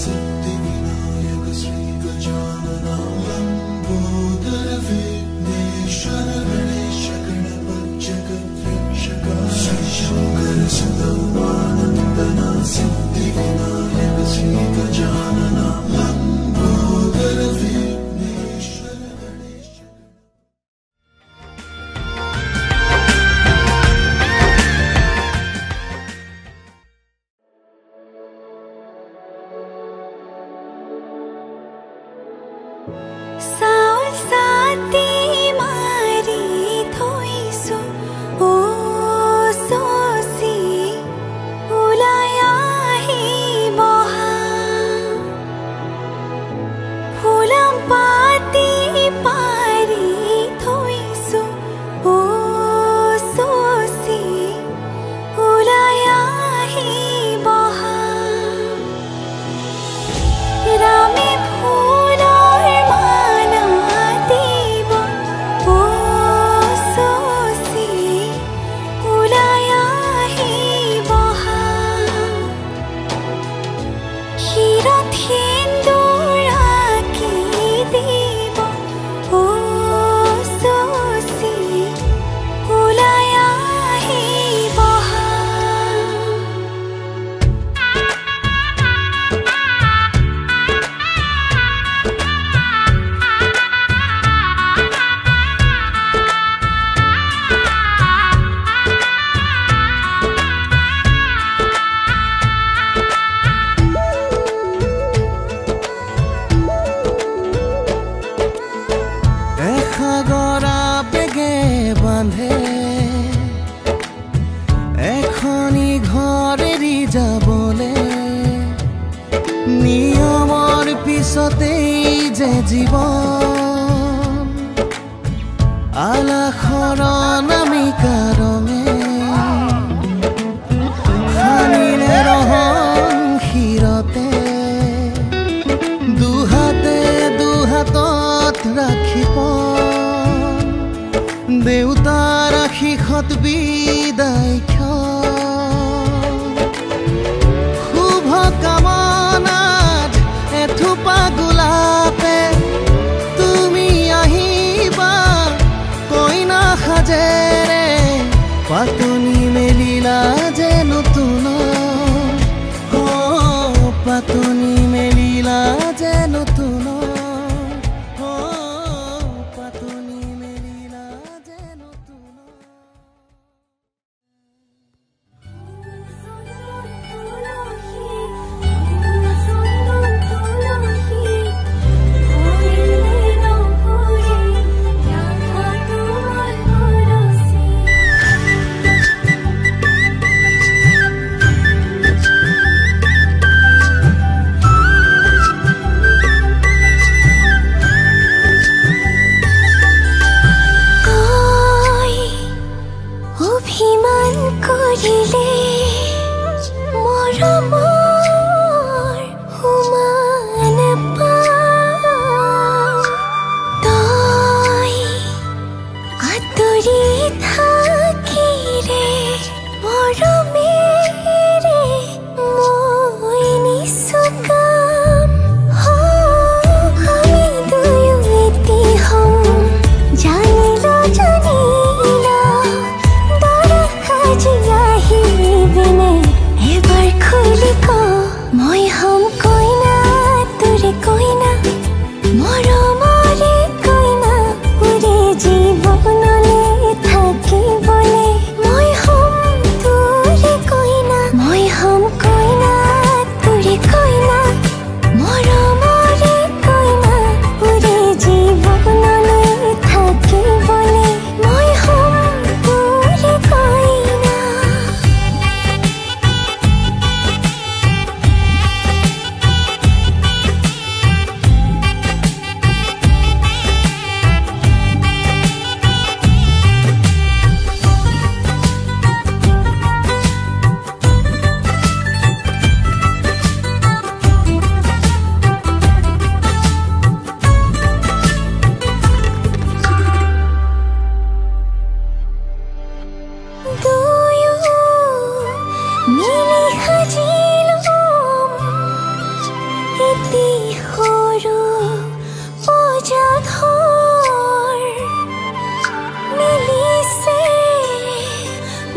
सिद्धिविनायक श्रीगजानना लम्बोदर विघ्नेश्वर गणेश गणपति जगद्रक्षक श्रीशंकर सदानन्दना सिद्धिविनायक श्रीगजानना लम्बोदर विघ्नेश्वर गणेश।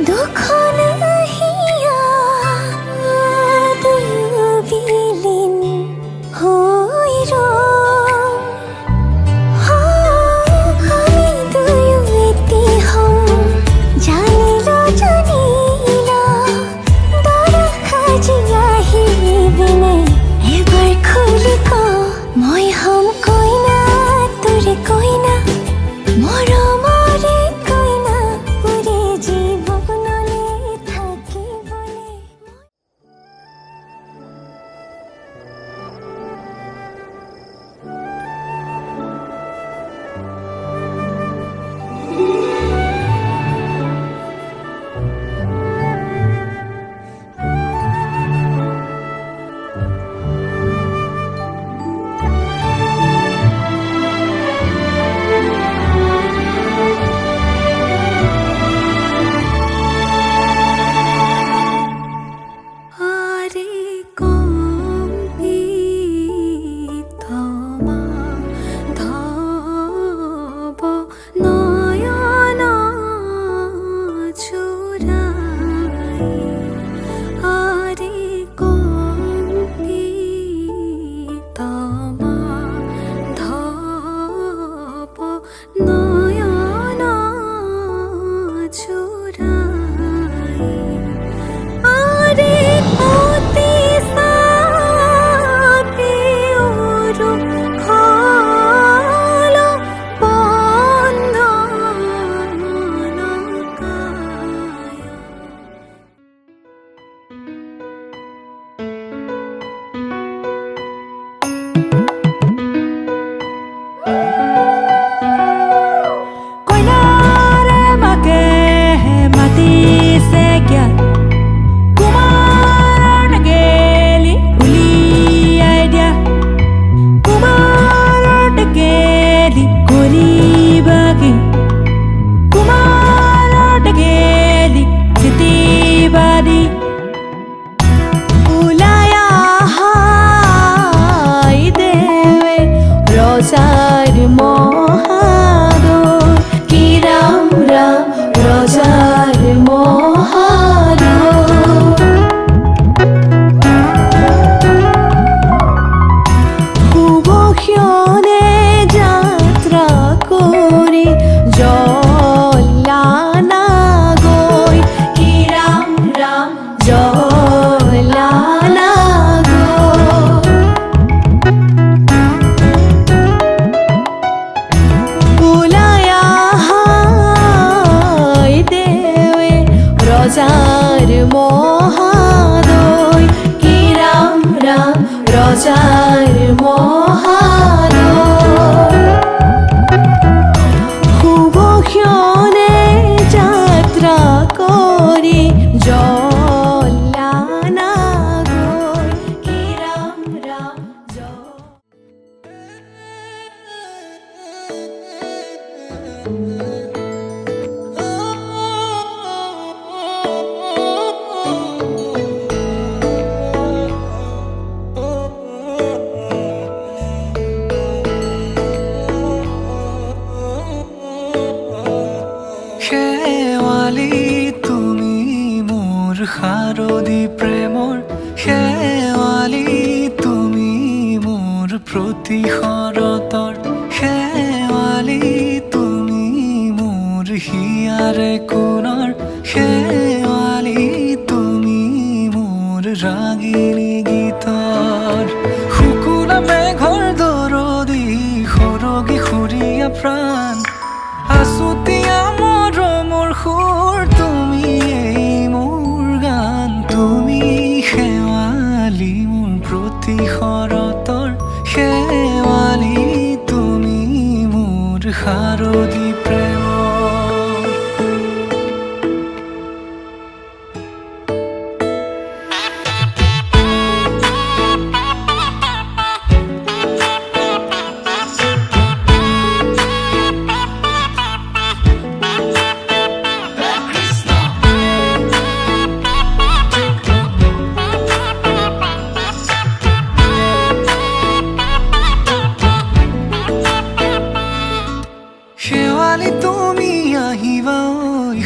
दुख नहिया दुयो बिलिन होइरो हामी दुयो यति हौ जानिलो जानिला दर खाजिया हिबिने एबार खुलिको মই হম কইনা তোরে কইনা মরমরে কইনা পুরে জীবনলে থাকি বলে শাৰদী প্ৰেমৰ শেৱালি তুমি মোৰ প্ৰতি শৰতৰ শেৱালি তুমি মোৰ হিয়াৰে কোণৰ শেৱালি তুমি মোৰ ৰাগিনী গীতৰ শুকুলা মেঘৰ দৰদি সৰগী সুৰীয়া প্ৰাণ আছুতীয়া মৰমৰ সুৰ তুমি তুমি শেৱালি মোৰ প্ৰতি শৰতৰ শেৱালি তুমি মোৰ শাৰদী প্ৰেমৰ শেৱালি তুমি আহিবা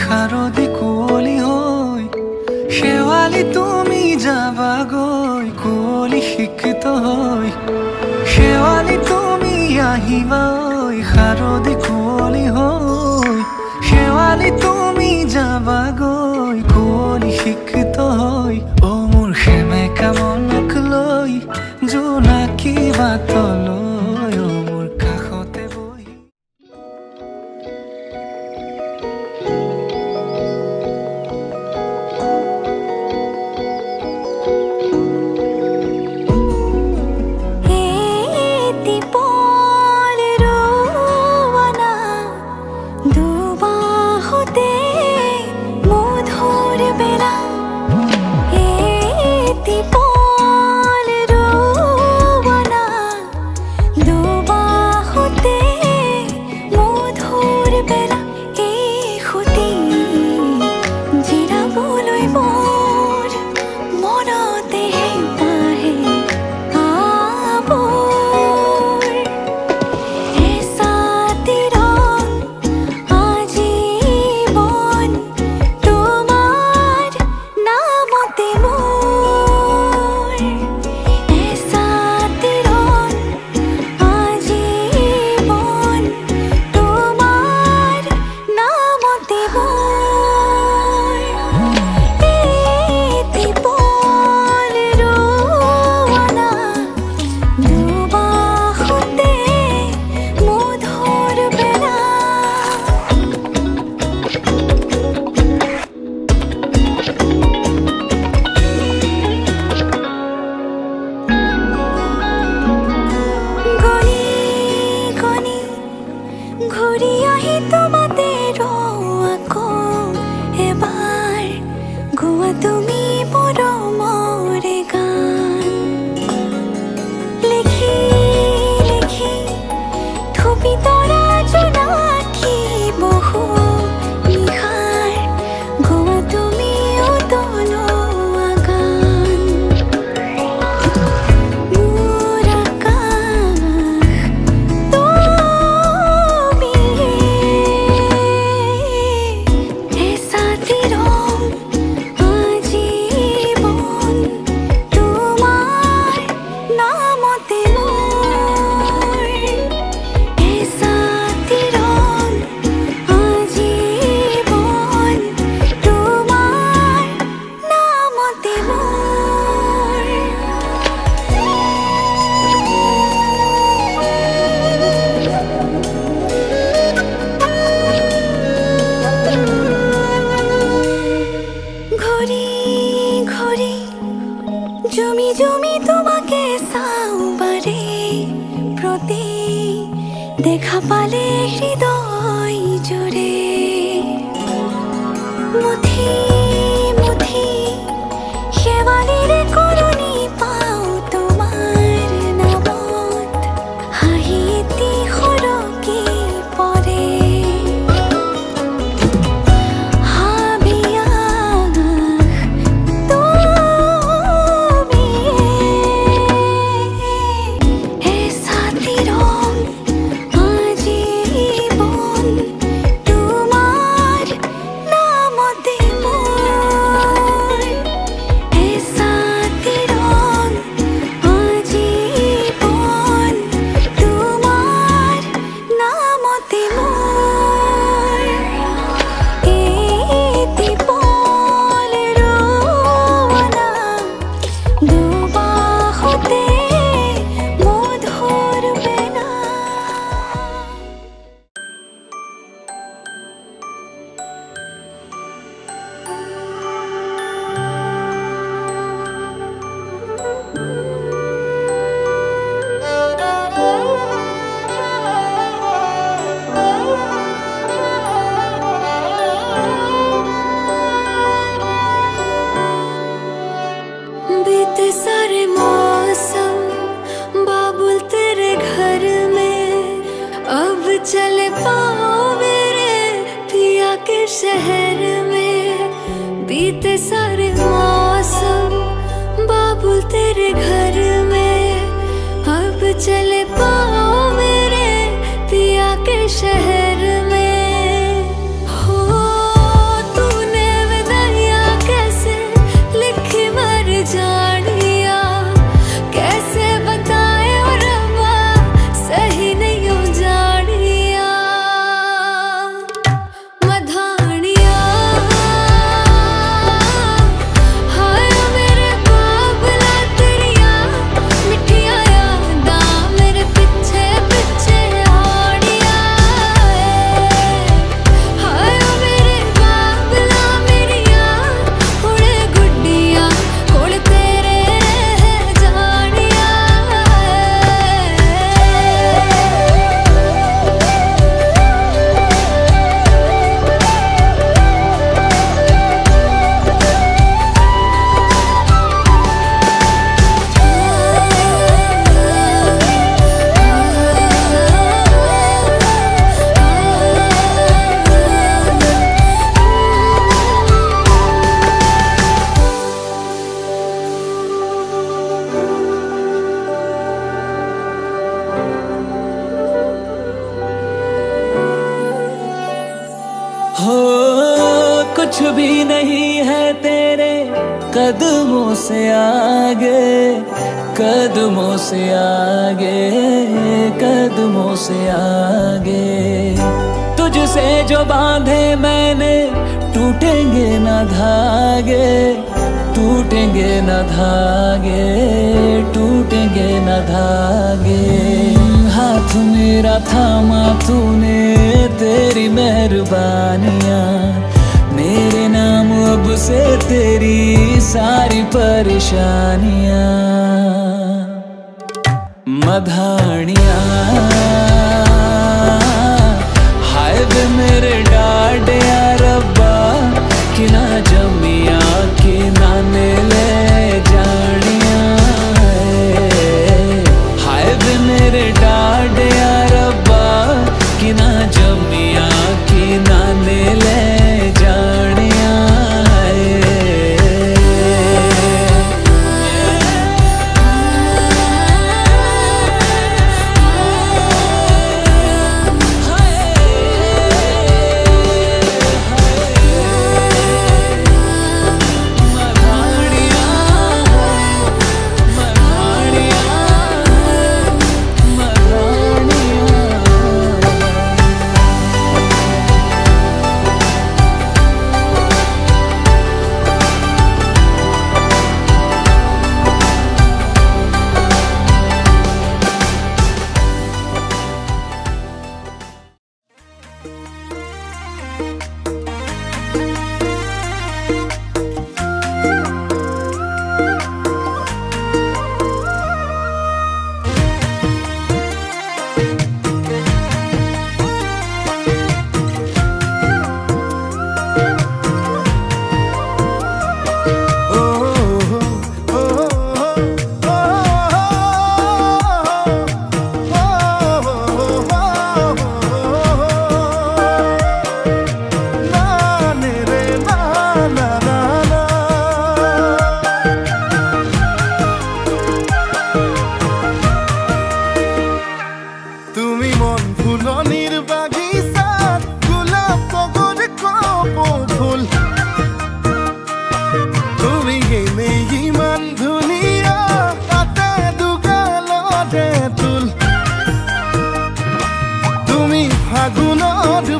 শাৰদী কুঁৱলী শাৰদী কুঁৱলী হৈ শেৱালি তুমি যাবাগৈ কুঁৱলী শিক্ষিত হৈ অ মোৰ সেমেকা মনক লৈ জোনাকী বাটলৈ অ মোৰ কাষতে বহি দেখা পালে হৃদয় জুড়ে মুঠি মুঠি শেৱালিৰ কৰণী পাও তোমাৰ নামত হাঁহি এটি সৰকি পৰে शहर में बीते सारे मौसम बाबुल तेरे घर में अब चले पाओ मेरे पिया के शहर में हो तूने विदाइयां कैसे लिखी मर जानिया कैसे बताए और रब्बा सही नहीं हो जानिया कुछ भी नहीं है तेरे कदमों से आगे, कदमों से आगे, कदमों से आगे। तुझसे जो बांधे मैंने टूटेंगे न धागे, टूटेंगे न धागे, टूटेंगे न धागे। हाथ मेरा थामा तूने, तेरी मेहरबानियाँ मेरे नाम अब से तेरी सारी परेशानियाँ। मधानियाँ हाय वे मेरे डाडे या रब्बा, कि ना जमिया कि ना ले जानिया। हाय वे मेरे डाडे या रब्बा, कि ना जमिया कि ना ले जानिया।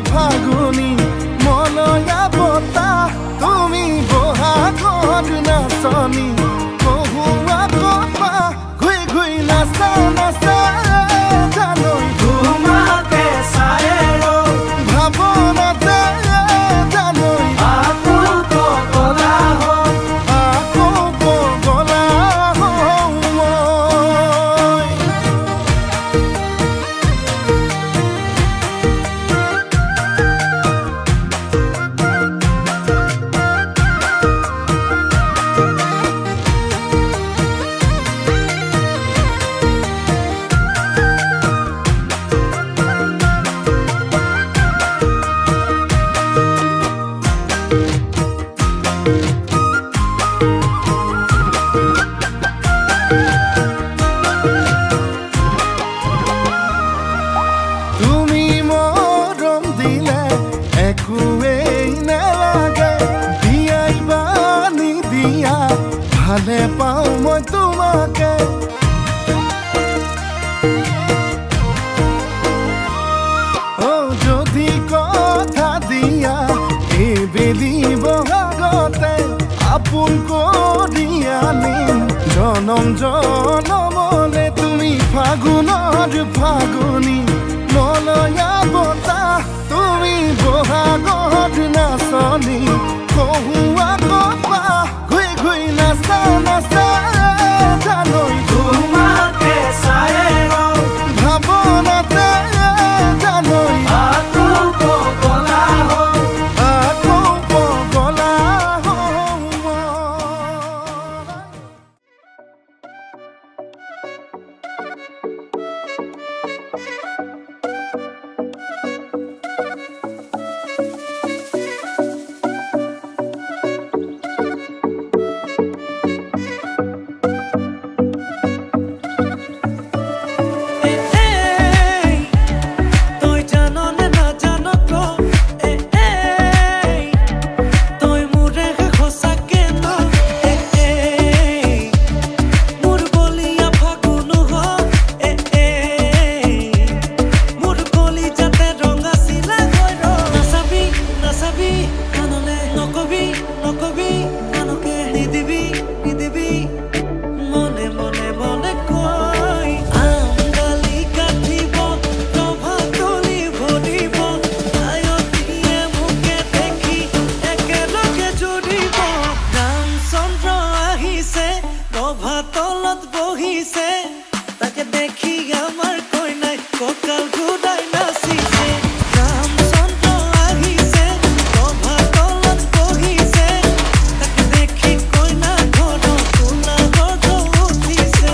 ফাগুনি মলয়া বতাহ, তুমি বহাগৰ নাচনি কহুৱা কপা ঘুই ঘুই নাচা নাচা জানৈ তোমাকে চায়ে ভাৱনাতে জানৈ আকৌ পগলা হওঁ, আকৌ পগলা হওঁ। ভালে পাওঁ মই তোমাকে, যদি কথা দিয়া এইবেলি বহাগতে আপোন কৰি আনিম জনম জনমলে। তুমি ফাগুনৰ ফাগুনি মলয়া বতাহ, তুমি বহাগৰ নাচনি কহুৱা কপা ঘুই ঘুই নাচা নাচা জানৈ তোমাকে চায়ে ভাৱনাতে জানৈ আকৌ পগলা হওঁ, আকৌ পগলা হওঁ। বহিছে তাকে দেখি আমার কই নাই ককাল ঘুরাই নাচিছে রামচন্দ্র আহিছে গভা তলত বহিছে তাকে দেখি কই না ঘৰ তোলা ঘৰ উঠিছে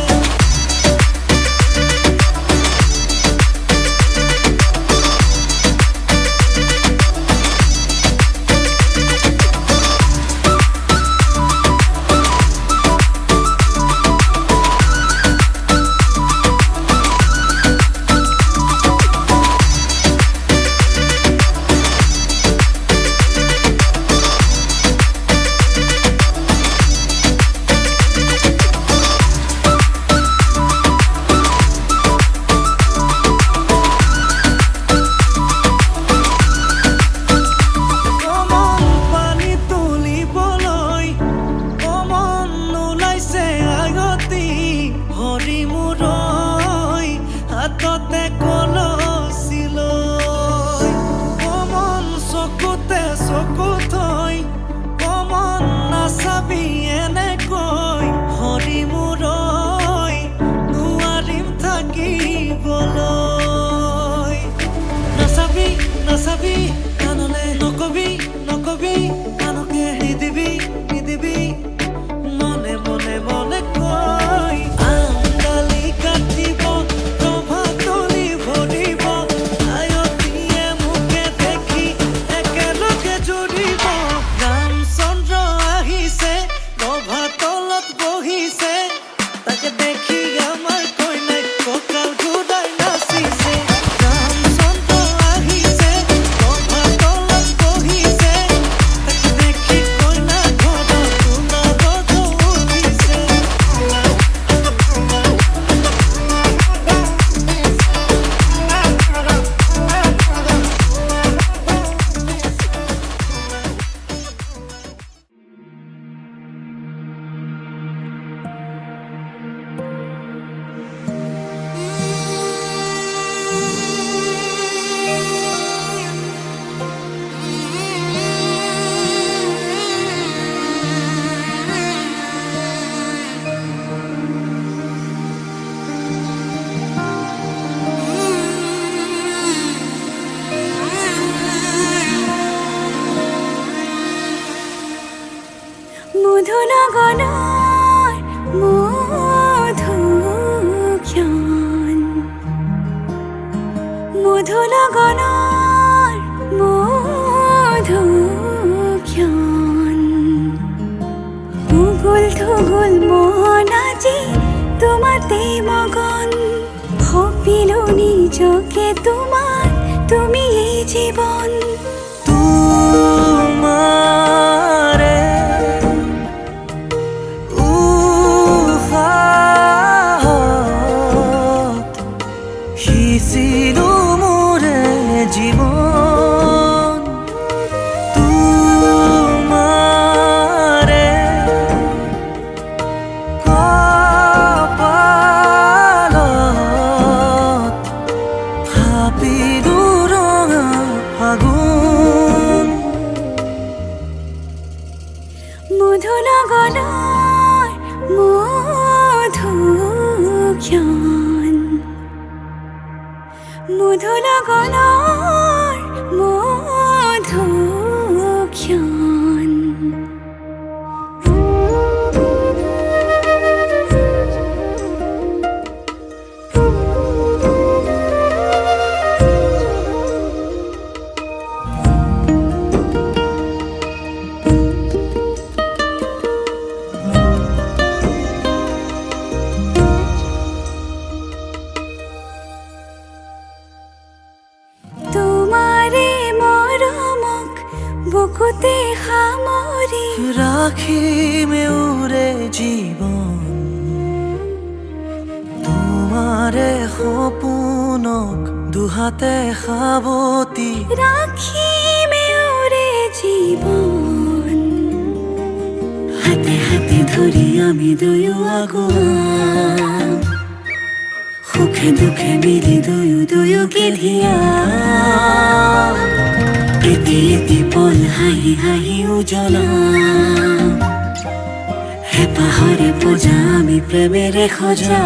হেঁপাহৰে পূজা আমি প্ৰেমেৰে সজা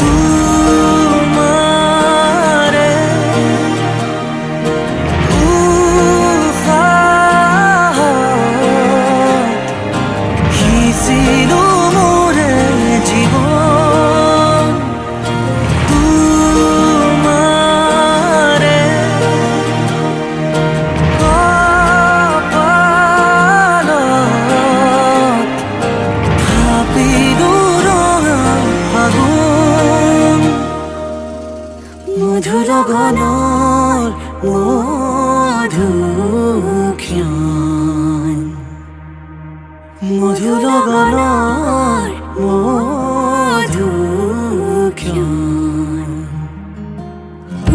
তোমাৰে মধুৰ গণৰ মধুক্ষণ মধুৰ গণৰ মধুক্ষণ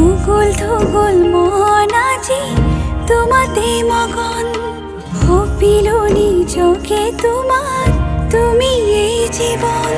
উগুল থুগুল মন আজি তোমাতে মগন সপিলো নিজকে তোমাক তুমি এই জীৱন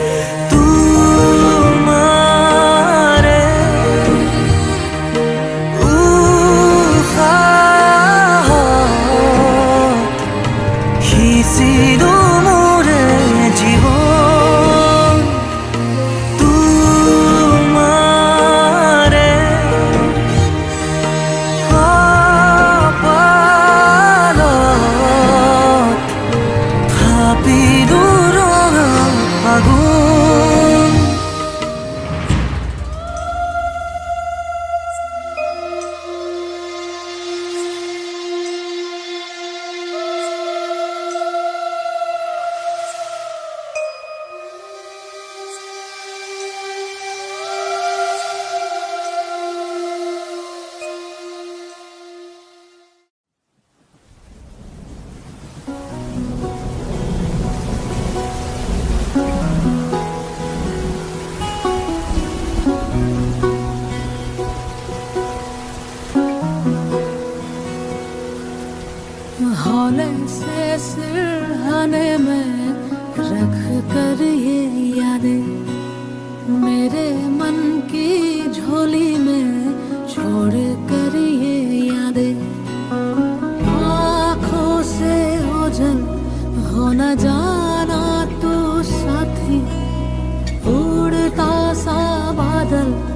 हौले से सिरहाने में रख कर ये यादें मेरे मन की झोली में छोड़ कर ये यादें आँखों से ओझल हो न जाना तू साथी उड़ता सा बादल